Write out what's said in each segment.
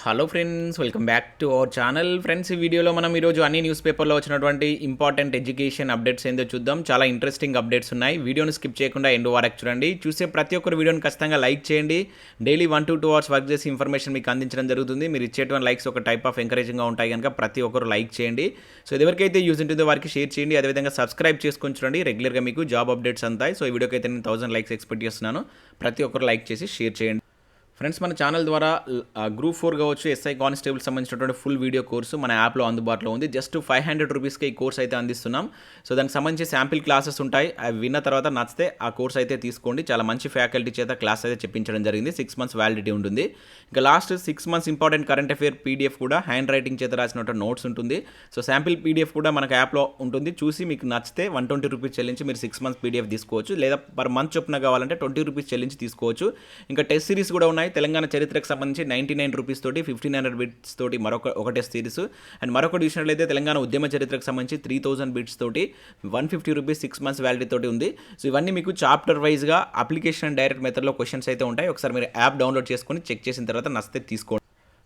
Hello friends, welcome back to our channel. Friends, ఈ వీడియోలో మనం ఈరోజు అన్ని న్యూస్ పేపర్లో వచ్చినటువంటి ఇంపార్టెంట్ ఎడ్యుకేషన్ అప్డేట్స్ ఏందో చూద్దాం. చాలా ఇంట్రెస్టింగ్ అప్డేట్స్ ఉన్నాయి. వీడియోని స్కిప్ చేయకుండా ఎండ్ వరకు చూడండి. చూసే ప్రతి ఒక్కరు వీడియోని ఖచ్చితంగా లైక్ చేయండి. డైలీ 1 to 2 hours వర్క్ చేసి ఇన్ఫర్మేషన్ మీకు అందించడం జరుగుతుంది. మీరు ఇచ్చేటువంటి లైక్స్ ఒక టైప్ ఆఫ్ ఎంకరేజింగ్గా ఉంటాయి కనుక ప్రతి ఒక్కరు లైక్ చేయండి. సో ఎవరికైతే యూజ్ ఉంటుందో వారికి షేర్ చేయండి. అదేవిధంగా సబ్స్క్రైబ్ చేసుకొని చూడండి. రెగ్యులర్గా మీకు జాబ్ అప్డేట్స్ అంతాయి. సో ఈ వీడియోకి అయితే నేను 1000 లైక్స్ ఎక్స్పెక్ట్ చేస్తున్నాను. ప్రతి ఒక్కరు లైక్ చేసి షేర్ చేయండి. ఫ్రెండ్స్, మన ఛానల్ ద్వారా గ్రూప్ 4 కావచ్చు, ఎస్ఐ కానిస్టేబుల్ సంబంధించినటువంటి ఫుల్ వీడియో కోర్సు మన యాప్లో అందుబాటులో ఉంది. జస్ట్ 500 రూపీస్కి ఈ కోర్స్ అయితే అందిస్తున్నాం. సో దానికి సంబంధించి శాంపిల్ క్లాసెస్ ఉంటాయి. అవి విన్న తర్వాత నచ్చితే ఆ కోర్స్ అయితే తీసుకోండి. చాలా మంచి ఫ్యాకల్టీ చేత క్లాస్ అయితే చెప్పించడం జరిగింది. 6 months వ్యాలిడిటీ ఉంటుంది. ఇంకా last 6 months important current affair PDF కూడా హ్యాండ్ రైటింగ్ చేత రాసినటువంటి నోట్స్ ఉంటుంది. సో శాంపిల్ పీడిఎఫ్ కూడా మనకు యాప్లో ఉంటుంది. చూసి మీకు నచ్చితే 120 రూపీస్ చెల్లించి మీరు 6 months పీడిఎఫ్ తీసుకోవచ్చు. లేదా పర్ మంత్ చొప్పున కావాలంటే 20 రూపీస్ చెల్లించి తీసుకోవచ్చు. ఇంకా టెస్ట్ సిరీస్ కూడా ఉన్నాయి. తెలంగాణ చరిత్రకు సంబంధించి 99 రూపీస్ తోటి 1500 బిట్స్ తోటి ఒక టెస్ట్ సిరీస్. అండ్ మరొకటి చూసినట్లయితే తెలంగాణ ఉద్యమ చరిత్రకు సంబంధించి 3000 బిట్స్ తోటి 150 రూపీస్ 6 months వ్యాలిడిటీ తోటి ఉంది. సో ఇవన్నీ మీకు చాప్టర్ వైజ్గా అప్లికేషన్ డైరెక్ట్ మెథడ్లో క్వశ్చన్స్ అయితే ఉంటాయి. ఒకసారి మీరు యాప్ డౌన్లోడ్ చేసుకొని చెక్ చేసిన తర్వాత నచ్చితే తీసుకోండి.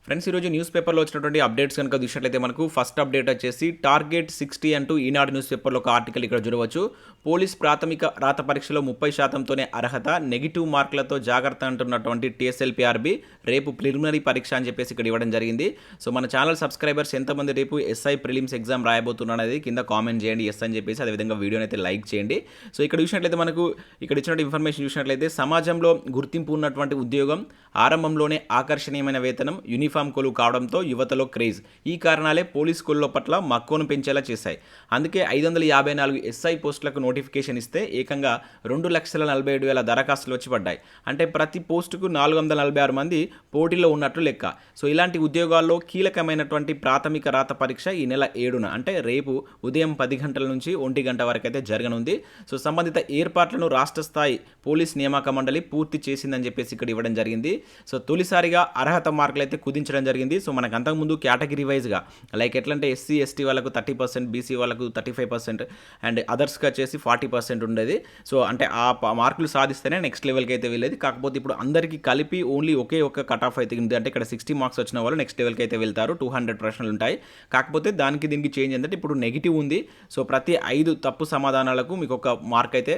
ఫ్రెండ్స్, ఈరోజు న్యూస్ పేపర్లో వచ్చినటువంటి అప్డేట్స్ కనుక చూసినట్లయితే మనకు ఫస్ట్ అప్డేట్ వచ్చేసి టార్గెట్ 60 అంటూ ఈనాడు న్యూస్ పేపర్లో ఒక ఆర్టికల్ ఇక్కడ చూడవచ్చు. పోలీస్ ప్రాథమిక రాత పరీక్షలో 30%తోనే అర్హత, నెగిటివ్ మార్కులతో జాగ్రత్త అంటున్నటువంటి TSLPRB రేపు ప్రిలిమినరీ పరీక్ష అని చెప్పేసి ఇక్కడ ఇవ్వడం జరిగింది. సో మన ఛానల్ సబ్స్క్రైబర్స్ ఎంతమంది రేపు ఎస్ఐ ప్రిలిమ్స్ ఎగ్జామ్ రాయబోతున్నారు అనేది కింద కామెంట్ చేయండి, ఎస్ అని చెప్పేసి. అదేవిధంగా వీడియోని అయితే లైక్ చేయండి. సో ఇక్కడ చూసినట్లయితే మనకు ఇక్కడ ఇచ్చినట్టు ఇన్ఫర్మేషన్ చూసినట్లయితే సమాజంలో గుర్తింపు ఉన్నటువంటి ఉద్యోగం, ఆరంభంలోనే ఆకర్షణీయమైన వేతనం, యూనిఫామ్ కొలువు కావడంతో యువతలో క్రేజ్. ఈ కారణాలే పోలీస్ కొలువుల పట్ల మక్కువను పెంచేలా చేశాయి. అందుకే 554 ఎస్ఐ పోస్టులకు నోటిఫికేషన్ ఇస్తే ఏకంగా 2,47,000 దరఖాస్తులు వచ్చి పడ్డాయి. అంటే ప్రతి పోస్టుకు 446 మంది పోటీలో ఉన్నట్లు లెక్క. సో ఇలాంటి ఉద్యోగాల్లో కీలకమైనటువంటి ప్రాథమిక రాత పరీక్ష ఈ నెల 7న అంటే రేపు ఉదయం 10 గంటల నుంచి 1 గంట వరకు అయితే జరగనుంది. సో సంబంధిత ఏర్పాట్లను రాష్ట్ర స్థాయి పోలీస్ నియామక మండలి పూర్తి చేసిందని చెప్పేసి ఇక్కడ ఇవ్వడం జరిగింది. సో తొలిసారిగా అర్హత మార్కులు అయితే కుదించడం జరిగింది. సో మనకు అంతకుముందు కేటగిరీ వైజ్గా లైక్ ఎట్లంటే SC ST వాళ్ళకు 30%, BC వాళ్ళకు 35% అండ్ అదర్స్కి వచ్చేసి 40% ఉండేది. సో అంటే ఆ మార్కులు సాధిస్తేనే నెక్స్ట్ లెవెల్కి అయితే వెళ్ళేది. కాకపోతే ఇప్పుడు అందరికీ కలిపి ఓన్లీ ఒకే ఒక కట్ ఆఫ్ అయితే ఉంది. అంటే ఇక్కడ 60 మార్క్స్ వచ్చిన వాళ్ళు నెక్స్ట్ లెవెల్కి అయితే వెళ్తారు. 200 ప్రశ్నలు ఉంటాయి. కాకపోతే దీనికి చేంజ్ ఏంటంటే ఇప్పుడు నెగిటివ్ ఉంది. సో ప్రతి 5 తప్పు సమాధానాలకు మీకు ఒక మార్క్ అయితే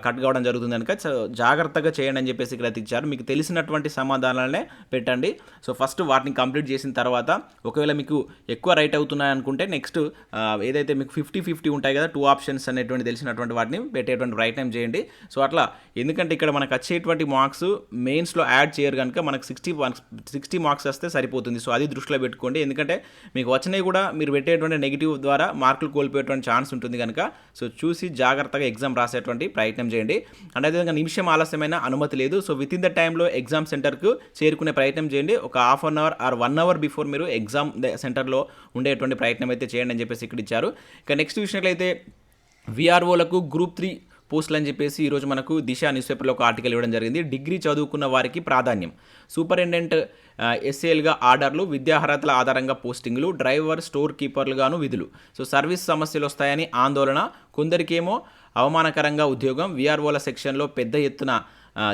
కట్ కావడం జరుగుతుంది కనుక జాగ్రత్తగా చేయండి అని చెప్పేసి ఇక్కడ ఇచ్చారు. మీకు తెలిసినటువంటి సమాధానాలనే పెట్టండి. సో ఫస్ట్ వాటిని కంప్లీట్ చేసిన తర్వాత ఒకవేళ మీకు ఎక్కువ రైట్ అవుతున్నాయి అనుకుంటే నెక్స్ట్ ఏదైతే మీకు 50-50 ఉంటాయి కదా, 2 ఆప్షన్స్ అనేటువంటి తెలిసినటువంటి వాటిని పెట్టేటువంటి ప్రయత్నం చేయండి. సో అట్లా ఎందుకంటే ఇక్కడ మనకు వచ్చేటువంటి మార్క్స్ మెయిన్స్లో యాడ్ చేయరు కనుక మనకు 60 మార్క్స్ వస్తే సరిపోతుంది. సో అది దృష్టిలో పెట్టుకోండి. ఎందుకంటే మీకు వచ్చినవి కూడా మీరు పెట్టేటువంటి నెగిటివ్ ద్వారా మార్కులు కోల్పోయేటువంటి ఛాన్స్ ఉంటుంది కనుక సో చూసి జాగ్రత్తగా ఎగ్జామ్ రాసేటువంటి ప్రయత్నం చేయండి. అండ్ అదేవిధంగా నిమిషం ఆలస్యమైన అనుమతి లేదు. సో విత్ ఇన్ ద టైంలో ఎగ్జామ్ సెంటర్కు చేరుకునే ప్రయత్నం చేయండి. ఒక half an hour or 1 hour before మీరు ఎగ్జామ్ సెంటర్లో ఉండేటువంటి ప్రయత్నం అయితే చేయండి అని చెప్పేసి ఇక్కడ ఇచ్చారు. ఇక నెక్స్ట్ చూసినట్లయితే VROలకు గ్రూప్ 3 పోస్టులు అని చెప్పేసి ఈరోజు మనకు దిశ న్యూస్ పేపర్లో ఒక ఆర్టికల్ ఇవ్వడం జరిగింది. డిగ్రీ చదువుకున్న వారికి ప్రాధాన్యం, సూపరింటెండెంట్ SALగా ఆర్డర్లు, విద్యార్హతల ఆధారంగా పోస్టింగ్లు, డ్రైవర్ స్టోర్ కీపర్లుగాను విధులు. సో సర్వీస్ సమస్యలు వస్తాయని ఆందోళన, కొందరికేమో అవమానకరంగా ఉద్యోగం. VROల సెక్షన్లో పెద్ద ఎత్తున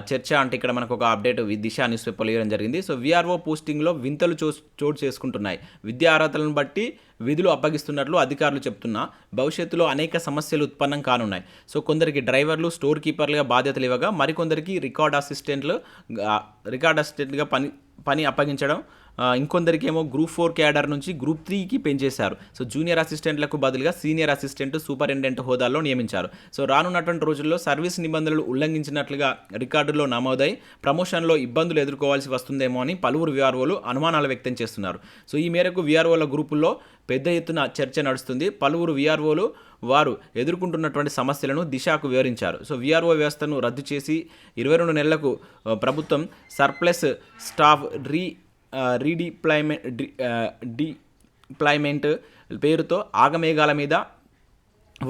చర్చ అంటే ఇక్కడ మనకు ఒక అప్డేట్ దిశ న్యూస్ పేపర్లో ఇవ్వడం జరిగింది. సో VRO పోస్టింగ్లో వింతలు చోటు చేసుకుంటున్నాయి. విద్యా అర్హతలను బట్టి విధులు అప్పగిస్తున్నట్లు అధికారులు చెప్తున్నా భవిష్యత్తులో అనేక సమస్యలు ఉత్పన్నం కానున్నాయి. సో కొందరికి డ్రైవర్లు, స్టోర్ కీపర్లుగా బాధ్యతలు ఇవ్వగా మరికొందరికి రికార్డ్ అసిస్టెంట్గా పని అప్పగించడం, ఇంకొందరికేమో గ్రూప్ 4 క్యాడర్ నుంచి గ్రూప్ 3కి పెంచేశారు. సో జూనియర్ అసిస్టెంట్లకు బదులుగా సీనియర్ అసిస్టెంట్, సూపరింటెండెంట్ హోదాల్లో నియమించారు. సో రానున్నటువంటి రోజుల్లో సర్వీస్ నిబంధనలు ఉల్లంఘించినట్లుగా రికార్డుల్లో నమోదై ప్రమోషన్లో ఇబ్బందులు ఎదుర్కోవాల్సి వస్తుందేమో అని పలువురు VROలు అనుమానాలు వ్యక్తం చేస్తున్నారు. సో ఈ మేరకు VROల గ్రూపుల్లో పెద్ద ఎత్తున చర్చ నడుస్తుంది. పలువురు VROలు వారు ఎదుర్కొంటున్నటువంటి సమస్యలను దిశకు వివరించారు. సో VRO వ్యవస్థను రద్దు చేసి 22 నెలలకు ప్రభుత్వం సర్ప్లస్ స్టాఫ్ డిప్లాయ్మెంట్ పేరుతో ఆగమేఘాల మీద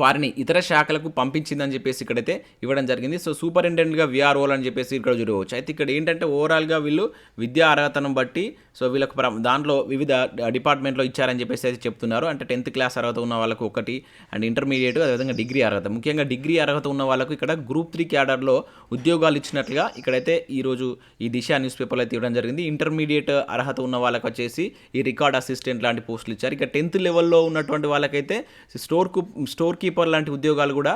వారిని ఇతర శాఖలకు పంపించిందని చెప్పేసి ఇక్కడైతే ఇవ్వడం జరిగింది. సో సూపరింటెండెంట్గా విఆర్ఓలు అని చెప్పేసి ఇక్కడ చూడవచ్చు. అయితే ఇక్కడ ఏంటంటే ఓవరాల్గా వీళ్ళు విద్యా అర్హతను బట్టి సో వీళ్ళకు దాంట్లో వివిధ డిపార్ట్మెంట్లో ఇచ్చారని చెప్పేసి అయితే చెప్తున్నారు. అంటే 10th క్లాస్ అర్హత ఉన్న వాళ్ళకు ఒకటి, అండ్ ఇంటర్మీడియట్, అదేవిధంగా డిగ్రీ అర్హత. ముఖ్యంగా డిగ్రీ అర్హత ఉన్న వాళ్ళకు ఇక్కడ గ్రూప్ 3 క్యాడర్లో ఉద్యోగాలు ఇచ్చినట్లుగా ఇక్కడైతే ఈరోజు ఈ దిశ న్యూస్ పేపర్లో అయితే ఇవ్వడం జరిగింది. ఇంటర్మీడియట్ అర్హత ఉన్న వాళ్ళకి వచ్చేసి ఈ రికార్డ్ అసిస్టెంట్ లాంటి పోస్టులు ఇచ్చారు. ఇక 10th లెవెల్లో ఉన్నటువంటి వాళ్ళకైతే స్టోర్ కీపర్ లాంటి ఉద్యోగాలు కూడా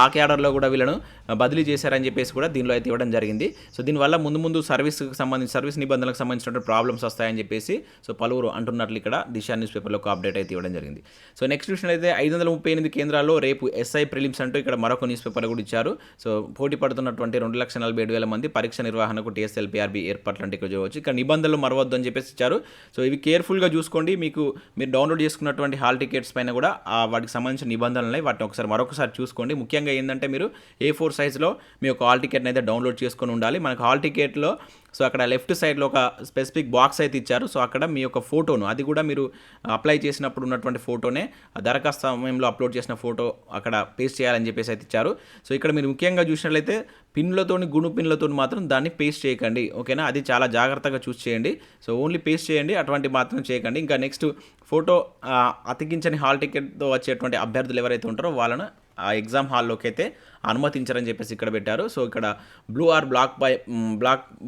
ఆ క్యాడర్లో కూడా వీళ్ళను బదిలీ చేశారని చెప్పేసి కూడా దీనిలో అయితే ఇవ్వడం జరిగింది. సో దీనివల్ల ముందు సర్వీస్ నిబంధనలకు సంబంధించినటువంటి ప్రాబ్లమ్స్ వస్తాయని చెప్పేసి సో పలువురు అంటున్నట్లు ఇక్కడ దిశ న్యూస్ పేపర్లో ఒక అప్డేట్ అయితే ఇవ్వడం జరిగింది. సో నెక్స్ట్ విషయం అయితే 538 కేంద్రాల్లో రేపు ఎస్ఐ ప్రిలిమ్స్ అంటూ ఇక్కడ మరొక న్యూస్ పేపర్ కూడా ఇచ్చారు. సో పోటీ పడుతున్నటువంటి 2,47,000 మంది పరీక్ష నిర్వహణకు TSLPRB ఏర్పాట్లు అంటే ఇక్కడ చూడవచ్చు. ఇక్కడ నిబంధనలు మరవద్దు అని చెప్పేసి ఇచ్చారు. సో ఇవి కేర్ఫుల్గా చూసుకోండి. మీరు డౌన్లోడ్ చేసుకున్నటువంటి హాల్ టికెట్స్ పైన కూడా వాటికి సంబంధించిన నిబంధనలు ఉన్నాయి. వాటిని మరొకసారి చూసుకోండి. ముఖ్యంగా ఏంటంటే మీరు A4 సైజ్లో మీ యొక్క హాల్ టికెట్ని అయితే డౌన్లోడ్ చేసుకొని ఉండాలి. మనకు హాల్ టికెట్లో సో అక్కడ లెఫ్ట్ సైడ్లో ఒక స్పెసిఫిక్ బాక్స్ అయితే ఇచ్చారు. సో అక్కడ మీ యొక్క ఫోటోను, అది కూడా మీరు అప్లై చేసినప్పుడు ఉన్నటువంటి ఫోటోనే దరఖాస్తు సమయంలో అప్లోడ్ చేసిన ఫోటో అక్కడ పేస్ట్ చేయాలని చెప్పేసి అయితే ఇచ్చారు. సో ఇక్కడ మీరు ముఖ్యంగా చూసినట్లయితే గుణు పిన్లతో మాత్రం దాన్ని పేస్ట్ చేయకండి. ఓకేనా, అది చాలా జాగ్రత్తగా చూస్ చేయండి. సో ఓన్లీ పేస్ట్ చేయండి, అటువంటి మాత్రం చేయకండి. ఇంకా నెక్స్ట్ ఫోటో అతికించని హాల్ టికెట్తో వచ్చేటువంటి అభ్యర్థులు ఎవరైతే ఉంటారో వాళ్ళను ఆ ఎగ్జామ్ హాల్లోకి అయితే అనుమతించారని చెప్పేసి ఇక్కడ పెట్టారు. సో ఇక్కడ blue or black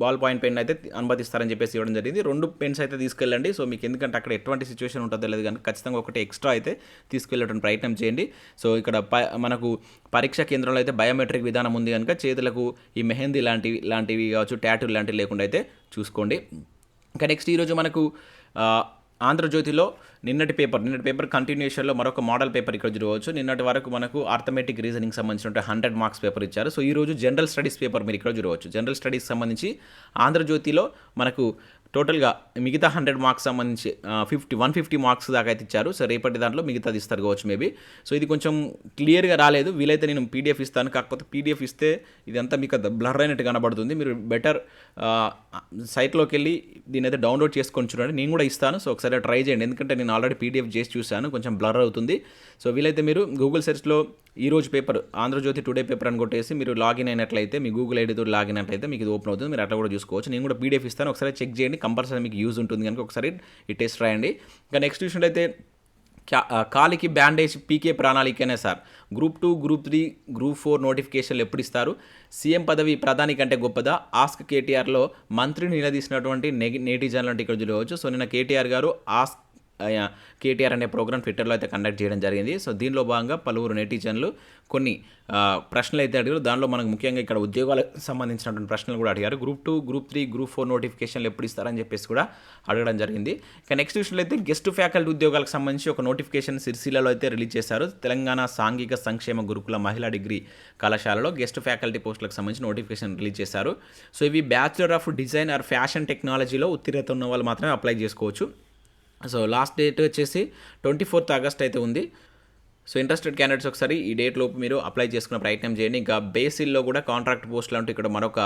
ball point pen అయితే అనుమతిస్తారని చెప్పేసి ఇవ్వడం జరిగింది. 2 పెన్స్ అయితే తీసుకెళ్ళండి. సో మీకు ఎందుకంటే అక్కడ ఎటువంటి సిచ్యువేషన్ ఉంటుందో లేదు కనుక ఖచ్చితంగా ఒకటి ఎక్స్ట్రా అయితే తీసుకెళ్ళేటువంటి ప్రయత్నం చేయండి. సో ఇక్కడ మనకు పరీక్షా కేంద్రంలో అయితే బయోమెట్రిక్ విధానం ఉంది కనుక చేతులకు ఈ మెహందీ లాంటివి కావచ్చు, టాటూ లాంటివి లేకుండా అయితే చూసుకోండి. ఇంకా నెక్స్ట్ ఈరోజు మనకు ఆంధ్రజ్యోతిలో నిన్నటి పేపర్ కంటిన్యూషన్లో మరొక మోడల్ పేపర్ ఇక్కడ చూడవచ్చు. నిన్నటి వరకు మనకు ఆర్థమెటిక్ రీజనింగ్ సంబంధించిన 100 మార్క్స్ పేపర్ ఇచ్చారు. సో ఈరోజు జనరల్ స్టడీస్ పేపర్ మీరు ఇక్కడ చూడవచ్చు. జనరల్ స్టడీస్ సంబంధించి ఆంధ్రజ్యోతిలో మనకు టోటల్గా మిగతా 100 మార్క్స్ సంబంధించి 150 మార్క్స్ దాకా అయితే ఇచ్చారు. సో రేపటి దాంట్లో మిగతాది ఇస్తారు కావచ్చు మేబీ. సో ఇది కొంచెం క్లియర్గా రాలేదు. వీలైతే నేను PDF ఇస్తాను. కాకపోతే PDF ఇస్తే ఇదంతా మీకు బ్లర్ అయినట్టు కనబడుతుంది. మీరు బెటర్ సైట్లోకి వెళ్ళి దీని అయితే డౌన్లోడ్ చేసుకొని చూడండి. నేను కూడా ఇస్తాను. సో ఒకసారి ట్రై చేయండి. ఎందుకంటే నేను ఆల్రెడీ PDF చేసి చూశాను, కొంచెం బ్లర్ అవుతుంది. సో వీలైతే మీరు గూగుల్ సెర్చ్లో ఈరోజు పేపర్ ఆంధ్రజ్యోతి టుడే పేపర్ అని కొట్టేసి మీరు లాగిన్ అయినట్లయితే, మీ గూగుల్ ఐడితో లాగిన్ అయినట్లయితే మీకు ఇది ఓపెన్ అవుతుంది. మీరు అట్లా కూడా చూసుకోవచ్చు. నేను కూడా PDF ఇస్తాను, ఒకసారి చెక్ చేయండి. కంపల్సరీ మీకు యూజ్ ఉంటుంది కనుక ఒకసారి ఈ టెస్ట్ రాయండి. ఇంకా నెక్స్ట్ విషయం అయితే కాలికి బ్యాండేజ్ పీకే ప్రణాళికనే సార్. గ్రూప్ 2, గ్రూప్ 3, గ్రూప్ 4 నోటిఫికేషన్లు ఎప్పుడు ఇస్తారు? సీఎం పదవి ప్రధాని కంటే గొప్పదా? ఆస్క్ కేటీఆర్లో మంత్రిని నిలదీసినటువంటి నెటిజన్లు అంటే ఇక్కడ చూడవచ్చు. సో నిన్న కేటీఆర్ గారు ఆస్క్ కేటీఆర్ అనే ప్రోగ్రామ్ ట్విట్టర్లో అయితే కండక్ట్ చేయడం జరిగింది. సో దీనిలో భాగంగా పలువురు నెటిజన్లు కొన్ని ప్రశ్నలు అయితే అడిగారు. దానిలో మనకు ముఖ్యంగా ఇక్కడ ఉద్యోగాలకు సంబంధించినటువంటి ప్రశ్నలు కూడా అడిగారు. గ్రూప్ 2, గ్రూప్ 3, గ్రూప్ 4 నోటిఫికేషన్లు ఎప్పుడు ఇస్తారని చెప్పేసి కూడా అడగడం జరిగింది. ఇక నెక్స్ట్ విషయంలో అయితే గెస్ట్ ఫ్యాకల్టీ ఉద్యోగాలకు సంబంధించి ఒక నోటిఫికేషన్ సిరిసిల్లలో అయితే రిలీజ్ చేశారు. తెలంగాణ సాంఘిక సంక్షేమ గురుకుల మహిళా డిగ్రీ కళాశాలలో గెస్ట్ ఫ్యాకల్టీ పోస్టులకు సంబంధించి నోటిఫికేషన్ రిలీజ్ చేశారు. సో ఇవి bachelor of design are fashion టెక్నాలజీలో ఉత్తీర్ణత ఉన్న వాళ్ళు మాత్రమే అప్లై చేసుకోవచ్చు. సో లాస్ట్ డేట్ వచ్చేసి 24th ఆగస్ట్ అయితే ఉంది. సో ఇంట్రెస్టెడ్ క్యాండిడేట్స్ ఒకసారి ఈ డేట్ లోపు మీరు అప్లై చేసుకునే ప్రయత్నం చేయండి. ఇంకా బేసిల్లో కూడా కాంట్రాక్ట్ పోస్టులు అంటూ ఇక్కడ మరొక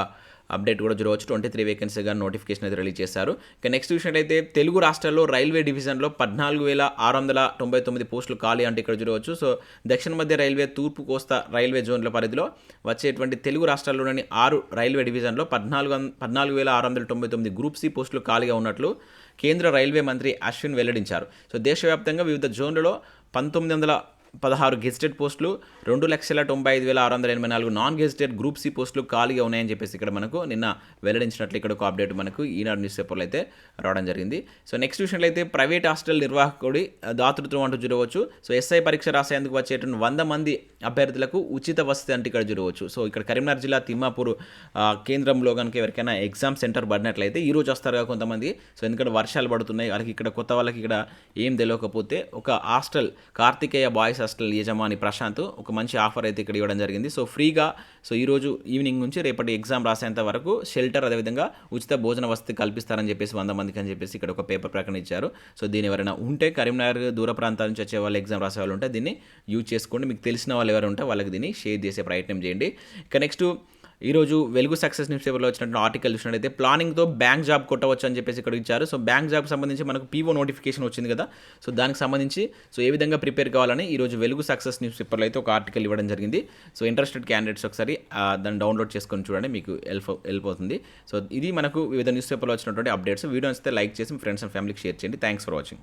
అప్డేట్ కూడా చూడవచ్చు. 23 వేకెన్సీగా నోటిఫికేషన్ అయితే రిలీజ్ చేశారు. ఇక నెక్స్ట్ విషయం అయితే తెలుగు రాష్ట్రాల్లో రైల్వే డివిజన్లో 14,699 పోస్టులు ఖాళీ అంటే ఇక్కడ చూడవచ్చు. సో దక్షిణ మధ్య రైల్వే, తూర్పు కోస్తా రైల్వే జోన్ల పరిధిలో వచ్చేటువంటి తెలుగు రాష్ట్రాల్లోని 6 రైల్వే డివిజన్లో 14,699 గ్రూప్ C పోస్టులు ఖాళీగా ఉన్నట్లు కేంద్ర రైల్వే మంత్రి అశ్విన్ వెల్లడించారు. సో దేశవ్యాప్తంగా వివిధ జోన్లలో 1916 గెజిటెడ్ పోస్టులు, 2,95,684 నాన్ గెజిటెడ్ గ్రూప్ C పోస్టులు ఖాళీగా ఉన్నాయని చెప్పేసి ఇక్కడ మనకు నిన్న వెల్లడించినట్లు ఇక్కడ ఒక అప్డేట్ మనకు ఈనాడు న్యూస్ పేపర్లో అయితే రావడం జరిగింది. సో నెక్స్ట్ విషయంలో అయితే ప్రైవేట్ హాస్టల్ నిర్వాహకుడి దాతృత్వం అంటూ చూడవచ్చు. సో SI పరీక్ష రాసేందుకు వచ్చేటువంటి 100 మంది అభ్యర్థులకు ఉచిత వసతి అంటే ఇక్కడ చూడవచ్చు. సో ఇక్కడ కరీంనగర్ జిల్లా తిమ్మాపూర్ కేంద్రంలో కనుక ఎవరికైనా ఎగ్జామ్ సెంటర్ పడినట్లయితే ఈరోజు వస్తారు కదా కొంతమంది. సో ఎందుకంటే వర్షాలు పడుతున్నాయి, వాళ్ళకి ఇక్కడ కొత్త వాళ్ళకి ఇక్కడ ఏం తెలియకపోతే ఒక హాస్టల్ కార్తికేయ బాయ్స్ హాస్టల్ యజమాని ప్రశాంత్ ఒక మంచి ఆఫర్ అయితే ఇక్కడ ఇవ్వడం జరిగింది. సో ఫ్రీగా సో ఈరోజు ఈవినింగ్ నుంచి రేపటి ఎగ్జామ్ రాసేంత వరకు షెల్టర్, అదేవిధంగా ఉచిత భోజన వసతి కల్పిస్తారని చెప్పేసి 100 మందికి అని చెప్పేసి ఇక్కడ ఒక పేపర్ ప్రకటన ఇచ్చారు. సో దీని ఎవరైనా ఉంటే కరీంనగర్ దూర ప్రాంతాల నుంచి వచ్చే వాళ్ళు, ఎగ్జామ్ రాసే వాళ్ళు ఉంటే దీన్ని యూజ్ చేసుకోండి. మీకు తెలిసిన వాళ్ళు ఎవరు ఉంటే వాళ్ళకి దీన్ని షేర్ చేసే ప్రయత్నం చేయండి. ఇక నెక్స్ట్ ఈరోజు వెలుగు సక్సెస్ న్యూస్ పేపర్లో వచ్చినటువంటి ఆర్టికల్ చూసినట్టయితే ప్లానింగ్తో బ్యాంక్ జాబ్ కొట్టవచ్చు అని చెప్పేసి ఇక్కడ ఇచ్చారు. సో బ్యాంక్ జాబ్ సంబంధించి మనకు పీఓ నోటిఫికేషన్ వచ్చింది కదా, సో దానికి సంబంధించి సో ఏ విధంగా ప్రిపేర్ కావాలని ఈరోజు వెలుగు సక్సెస్ న్యూస్ పేపర్లో అయితే ఒక ఆర్టికల్ ఇవ్వడం జరిగింది. సో ఇంట్రెస్టెడ్ క్యాండిడేట్స్ ఒకసారి దాన్ని డౌన్లోడ్ చేసుకొని చూడండి, మీకు హెల్ప్ అవుతుంది. సో ఇది మనకు వివిధ న్యూస్ పేపర్లో వచ్చినటువంటి అప్డేట్స్. వీడియో వస్తే లైక్ చేసి మీ ఫ్రెండ్స్ అండ్ ఫ్యామిలీకి షేర్ చేయండి. Thanks for watching.